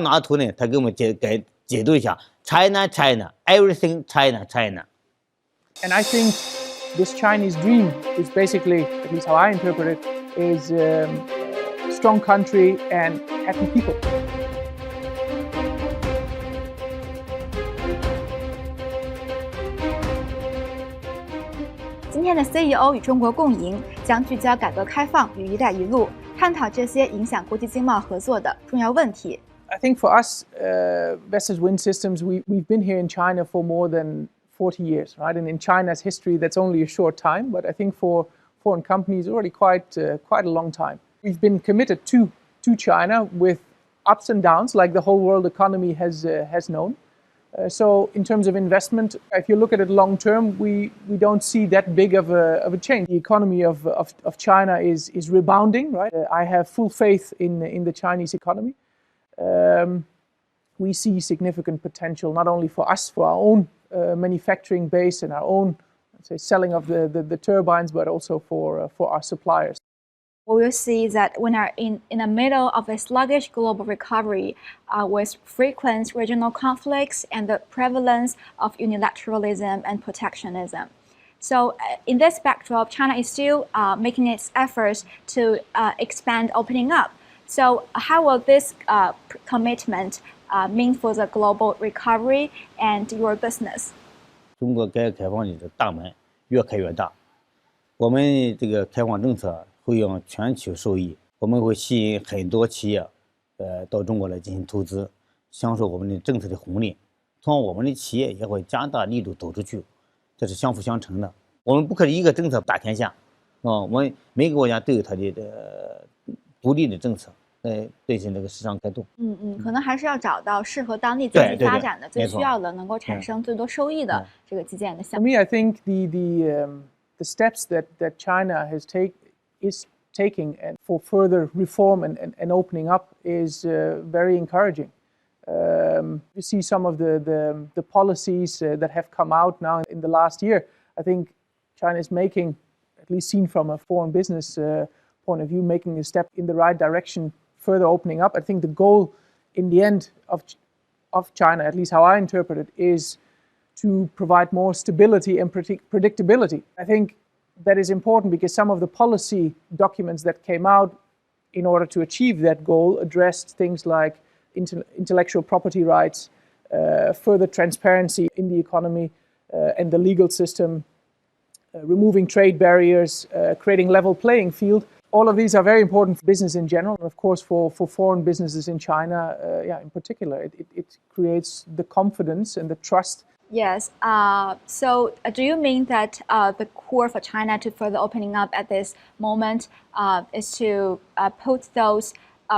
拿图呢，他给我们解读一下 China China everything China China。 And I think this Chinese dream is basically, at least how I interpret it, is a strong country and happy people. 今天的 CEO 与中国共赢将聚焦改革开放与“一带一路”，探讨这些影响国际经贸合作的重要问题。I think for us, Vestas Wind Systems, we've been here in China for more than 40 years, right? And in China's history, that's only a short time, but I think for foreign companies, already quite a long time. We've been committed to China with ups and downs, like the whole world economy has known. So in terms of investment, if you look at it long term, we don't see that big of a change. The economy of China is rebounding, right? I have full faith in the Chinese economy. We see significant potential not only for us, for our own manufacturing base and our own, let's say, selling of the turbines, but also for our suppliers. We will see that when are in the middle of a sluggish global recovery with frequent regional conflicts and the prevalence of unilateralism and protectionism. So in this backdrop, China is still making its efforts to expand opening up. So how will this commitment mean for the global recovery and your business? 中国改革开放的大门越开越大，我们这个开放政策会让全球受益，我们会吸引很多企业到中国来进行投资，享受我们的政策的红利，同样我们的企业也会加大力度走出去，这是相辅相成的。我们不可能一个政策打天下，我们每个国家都有它的独立的政策来对进这个市场开拓。可能还是要找到适合当地经济发展的、最需要的、能够产生最多收益的这个基建的项目。For me, I think the steps that China is taking and for further reform and opening up is very encouraging. You see some of the policies that have come out now in the last year. I think China is making, at least seen from a foreign business point of view, making a step in the right direction, further opening up. I think the goal in the end of China, at least how I interpret it, is to provide more stability and predictability. I think that is important because some of the policy documents that came out in order to achieve that goal addressed things like intellectual property rights, further transparency in the economy and the legal system, removing trade barriers, creating level playing field. All of these are very important for business in general, and of course for foreign businesses in China, in particular. It creates the confidence and the trust. Yes. So do you mean that the core for China to further opening up at this moment is to put those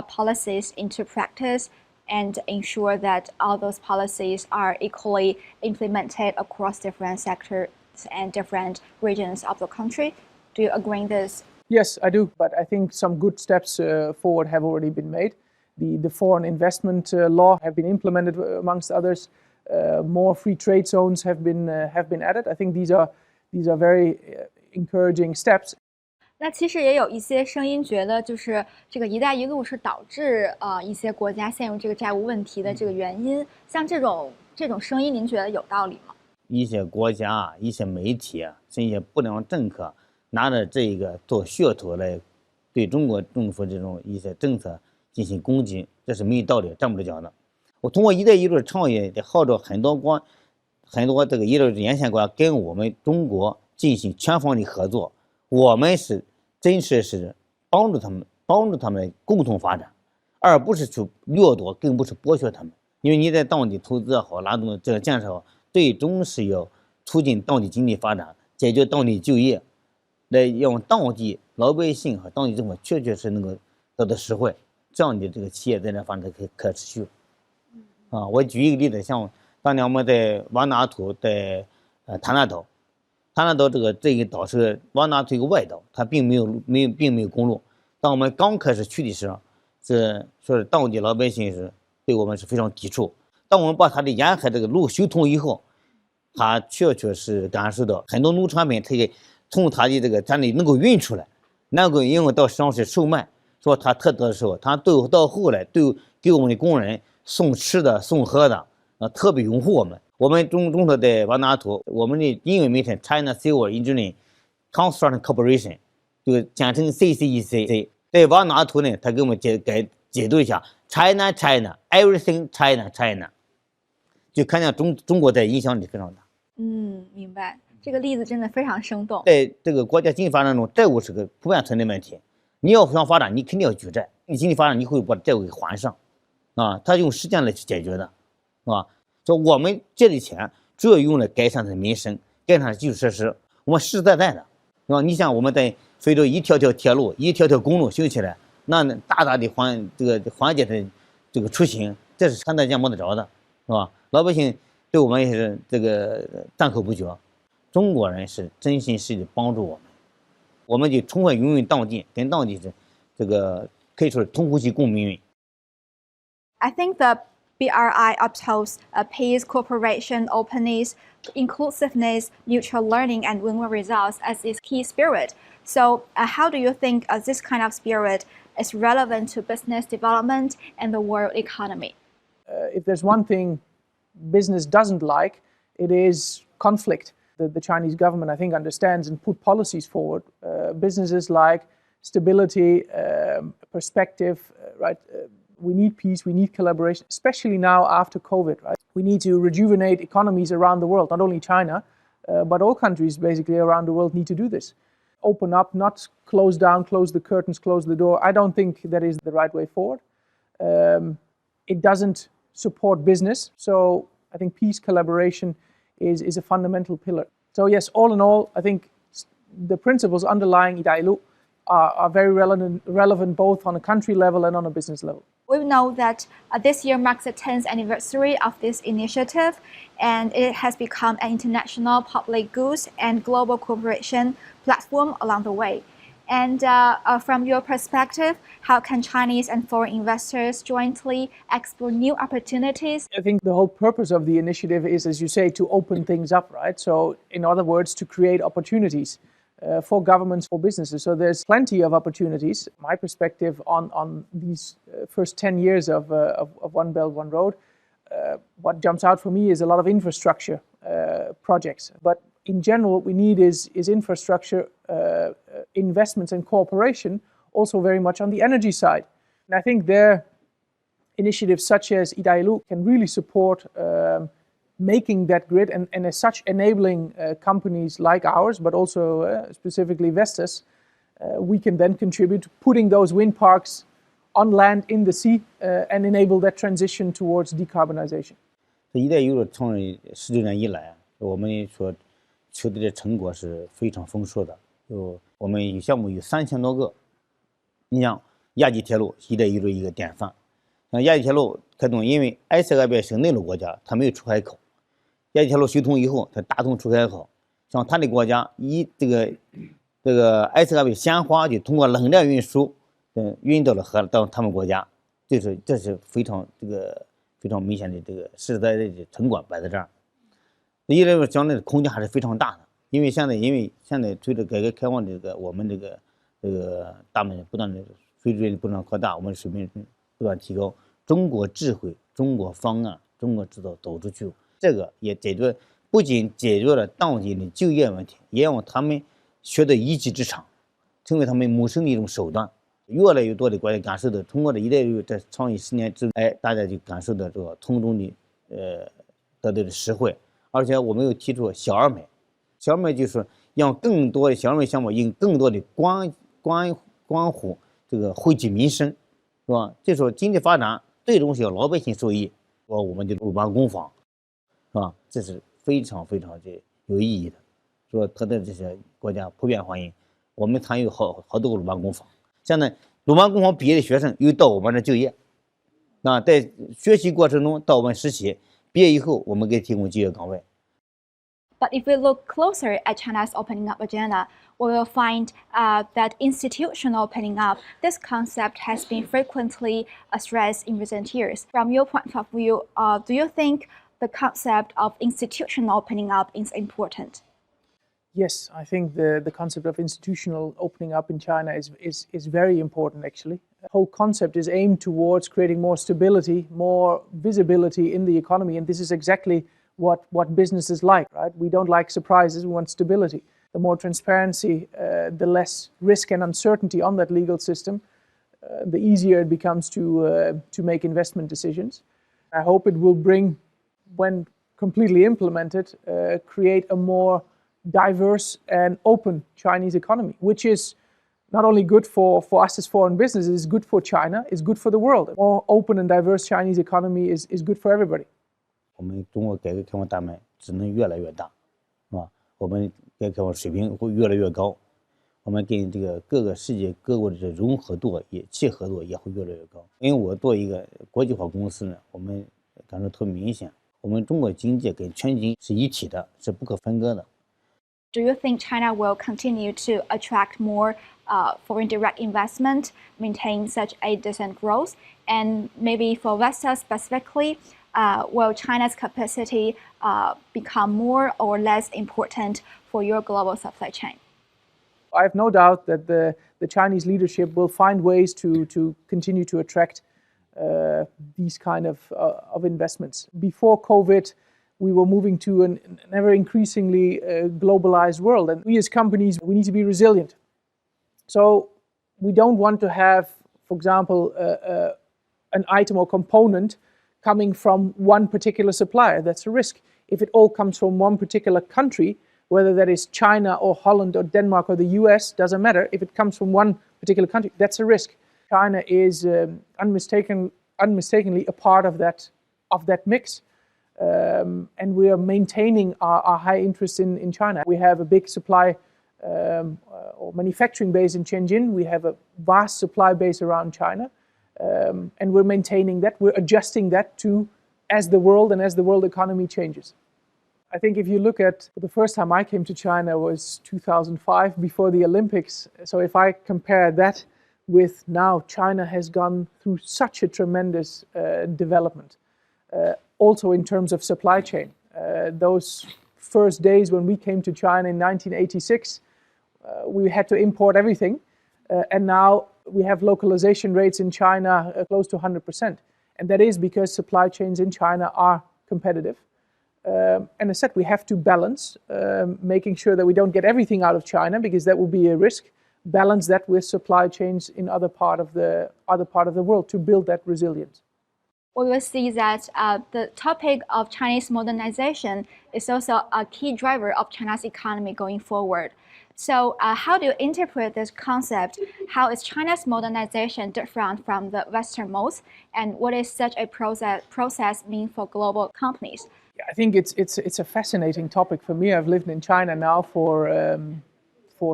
policies into practice and ensure that all those policies are equally implemented across different sectors and different regions of the country? Do you agree with this? Yes, I do. But I think some good steps forward have already been made. The foreign investment law have been implemented, amongst others. More free trade zones have been added. I think these are very encouraging steps. 那其实也有一些声音觉得，就是这个“一带一路”是导致一些国家陷入这个债务问题的这个原因。像这种声音，您觉得有道理吗？一些国家、一些媒体甚至一些不良政客拿着这个做噱头来对中国政府这种一些政策进行攻击，这是没有道理、站不住脚的。我通过“一带一路”倡议的号召，很多这个一带一路沿线国家跟我们中国进行全方位合作，我们是真是帮助他们共同发展，而不是去掠夺，更不是剥削他们。因为你在当地投资也好，拉动这个建设好，最终是要促进当地经济发展，解决当地就业，来让当地老百姓和当地政府确实能够得到实惠，这样的这个企业在这发展可持续。我举一个例子，像当年我们在瓦纳图，在坦纳岛这个岛是瓦纳图一个外岛，它并没有公路。当我们刚开始去的时候，说是当地老百姓是对我们是非常抵触。当我们把它的沿海这个路修通以后，他确实感受到很多农产品，它也从他的这个站里能够运出来，能够因为到市场去售卖。说他特得的时候，他到后来都给我们的工人送吃的送喝的，特别拥护我们。我们中国在瓦努阿图，我们的英文名称 China Civil Engineering Construction Corporation， 就简称 CCEC。在瓦努阿图呢，他给我们解读一下 China China Everything China China， 就看见中国在影响力非常大。明白。这个例子真的非常生动。在这个国家经济发展中，债务是个普遍存在问题。你要想发展，你肯定要举债，你经济发展你会把债务给还上，它用时间来去解决的，是吧？说我们借的钱主要用来改善的民生，改善基础设施，我们实实在在的，是吧？你像我们在非洲一条条铁路、一条条公路修起来，那大大的缓解的这个出行，这是看得见摸得着的，是吧？老百姓对我们也是这个赞口不绝。中国人是真心实意的帮助我们，我们就充分运用当地，跟当地是这个可以说是同呼吸共命运。I think the BRI upholds peace, cooperation, openness, inclusiveness, mutual learning, and win-win results as its key spirit. So, how do you think this kind of spirit is relevant to business development and the world economy? If there's one thing business doesn't like, it is conflict. The Chinese government, I think, understands and put policies forward. Businesses like stability, perspective, right? We need peace, we need collaboration, especially now after COVID, right? We need to rejuvenate economies around the world, not only China, but all countries basically around the world need to do this. Open up, not close down, close the curtains, close the door. I don't think that is the right way forward. It doesn't support business, so I think peace, collaboration is a fundamental pillar. So yes, all in all, I think the principles underlying Idailu are very relevant both on a country level and on a business level. We know that this year marks the 10th anniversary of this initiative, and it has become an international public goods and global cooperation platform along the way. And from your perspective, how can Chinese and foreign investors jointly explore new opportunities? I think the whole purpose of the initiative is, as you say, to open things up, right? So, in other words, to create opportunities for governments, for businesses. So there's plenty of opportunities. My perspective on these first 10 years of One Belt, One Road, what jumps out for me is a lot of infrastructure projects. But in general, what we need is infrastructure investments and cooperation, also very much on the energy side. And I think there, initiatives such as Idailu can really support making that grid and as such enabling companies like ours, but also specifically Vestas, we can then contribute to putting those wind parks on land, in the sea, and enable that transition towards decarbonization. 一带一路创立16年以来，我们所取得的成果是非常丰硕的。我们项目有3000多个。你像亚际铁路，一带一路一个典范。像亚际铁路开通，因为埃塞俄比亚是内陆国家，它没有出海口。亚际铁路修通以后，它打通出海口。像它的国家这个埃塞俄比亚鲜花就通过冷链运输，运到了到他们国家，这是非常明显的这个实在的成果摆在这儿。一来说将来的空间还是非常大的，因为现在随着改革开放我们这个大门不断的水准不断扩大，我们水平不断提高，中国智慧、中国方案、中国制造走出去，这个也不仅解决了当地的就业问题，也让他们学得一技之长，成为他们谋生的一种手段。越来越多的国家感受到，通过这一带一路这长10年之内，大家就感受到这个从中的得到的实惠。而且我们又提出小而美，小而美就是让更多的小而美项目用更多的关乎这个惠及民生，是吧？这时候经济发展最终是要老百姓受益，说我们的鲁班工坊，是吧？这是非常的有意义的，说他的这些国家普遍欢迎。我们参与好多个鲁班工坊，现在鲁班工坊毕业的学生又到我们这就业，在学习过程中到我们实习。毕业以后，我们给提供就业岗位。But if we look closer at China's opening up agenda, we will find that institutional opening up, this concept has been frequently stressed in recent years. From your point of view, do you think the concept of institutional opening up is important? Yes, I think the concept of institutional opening up in China is very important, actually. The whole concept is aimed towards creating more stability, more visibility in the economy, and this is exactly what business is like, right? We don't like surprises, we want stability. The more transparency, the less risk and uncertainty on that legal system, the easier it becomes to make investment decisions. I hope it will bring, when completely implemented, create a more diverse and open Chinese economy, which is not only good for us as foreign businesses, it's good for China, it's good for the world. A more open and diverse Chinese economy is good for everybody. 我们中国改革开放大门只能越来越大，是吧？我们改革开放水平会越来越高，我们跟这个各个世界各国的融合度也契合度也会越来越高。因为我做一个国际化公司呢，我们感受特别明显，我们中国经济跟全球是一体的，是不可分割的。Do you think China will continue to attract more foreign direct investment, maintain such a decent growth? And maybe for Vestas specifically, will China's capacity become more or less important for your global supply chain? I have no doubt that the Chinese leadership will find ways to continue to attract these kind of investments. Before COVID, we were moving to an ever increasingly globalized world, and we as companies, we need to be resilient. So we don't want to have, for example, an item or component coming from one particular supplier. That's a risk. If it all comes from one particular country, whether that is China or Holland or Denmark or the US, doesn't matter. If it comes from one particular country, that's a risk. China is unmistakably a part of that mix. And we are maintaining our high interest in China. We have a big supply or manufacturing base in Shenzhen. We have a vast supply base around China. And we're maintaining that. We're adjusting that to as the world economy changes. I think if you look at the first time I came to China was 2005, before the Olympics. So if I compare that with now, China has gone through such a tremendous development. Also in terms of supply chain. Those first days when we came to China in 1986, we had to import everything. And now we have localization rates in China close to 100%. And that is because supply chains in China are competitive. And as I said, we have to balance, making sure that we don't get everything out of China, because that will be a risk. Balance that with supply chains in other part of the world to build that resilience. We will see that the topic of Chinese modernization is also a key driver of China's economy going forward. So how do you interpret this concept? How is China's modernization different from the Western modes? And what is such a process mean for global companies? Yeah, I think it's a fascinating topic for me. I've lived in China now for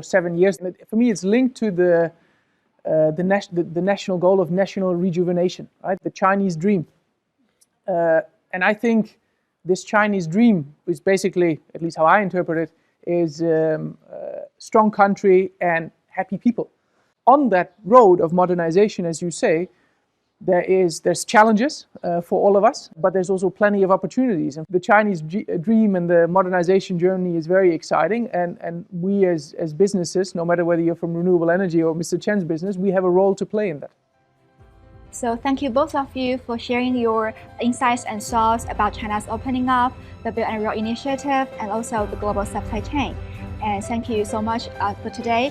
7 years. And for me, it's linked to the national goal of national rejuvenation, right? The Chinese dream. And I think this Chinese dream is basically, at least how I interpret it, is strong country and happy people. On that road of modernization, as you say, there's challenges for all of us, but there's also plenty of opportunities. And the Chinese dream and the modernization journey is very exciting. And we as businesses, no matter whether you're from renewable energy or Mr. Chen's business, we have a role to play in that. So thank you both of you for sharing your insights and thoughts about China's opening up, the Build and Roll initiative, and also the global supply chain. And thank you so much for today.